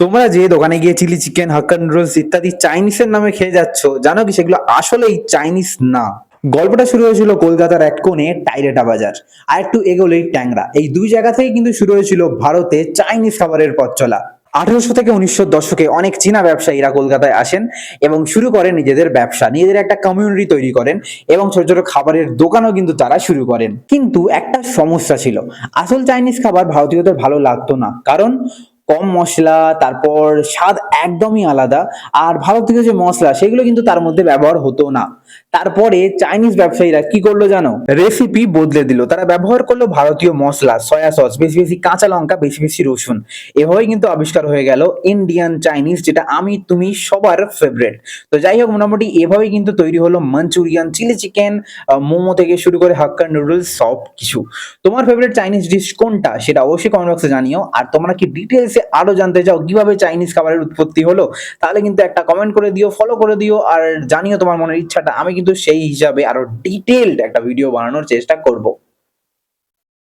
তোমরা যে দোকানে গিয়ে চিলি চিকেন, হাক্কা নুডলস ইত্যাদি চাইনিজের নামে খেয়ে যাচ্ছ, জানো কি সেগুলো আসলেই চাইনিজ না। গল্পটা শুরু হয়েছিল কলকাতার এক কোণে টাইরেটা বাজার, আর একটু এগোলেই ট্যাংরা। এই দুই জায়গা থেকে কিন্তু শুরু হয়েছিল ভারতে চাইনিজ খাবারের পথ চলা। 1800 থেকে 1900 দশকে অনেক চীনা ব্যবসায়ীরা কলকাতায় আসেন এবং শুরু করেন নিজেদের ব্যবসা, নিজেদের একটা কমিউনিটি তৈরি করেন এবং ছোট ছোট খাবারের দোকানও কিন্তু তারা শুরু করেন। কিন্তু একটা সমস্যা ছিল, আসল চাইনিজ খাবার ভারতীয়দের ভালো লাগতো না, কারণ কম মশলা, তারপর স্বাদ একদমই আলাদা। আর ভারতীয় যে মশলা সেগুলো কিন্তু তার মধ্যে ব্যবহার হতো না। তারপরে চাইনিজ ব্যবসায়ীরা কি করলো জানো, রেসিপি বদলে দিল। তারা ব্যবহার করলো ভারতীয় মশলা, সয়া সস, বেশি বেশি কাঁচা লঙ্কা, বেশি বেশি রসুন। এভাবেই কিন্তু আবিষ্কার হয়ে গেল ইন্ডিয়ান চাইনিজ, যেটা আমি তুমি সবার ফেভারিট। তো যাই হোক, মোটামুটি এভাবেই কিন্তু তৈরি হলো মাঞ্চুরিয়ান, চিলি চিকেন, মোমো থেকে শুরু করে হাক্কা নুডলস সব কিছু। তোমার ফেভারিট চাইনিজ ডিশ কোনটা সেটা অবশ্যই কমেন্ট বক্সে জানিও। আর তোমরা কি ডিটেলসে আরো জানতে চাও কিভাবে চাইনিজ খাবারের উৎপত্তি হলো, তাহলে কিন্তু একটা কমেন্ট করে দিও, ফলো করে দিও, আর জানিও তোমার মনের ইচ্ছাটা। আমি কিন্তু সেই হিসাবে আরো ডিটেইলড একটা ভিডিও বানানোর চেষ্টা করব।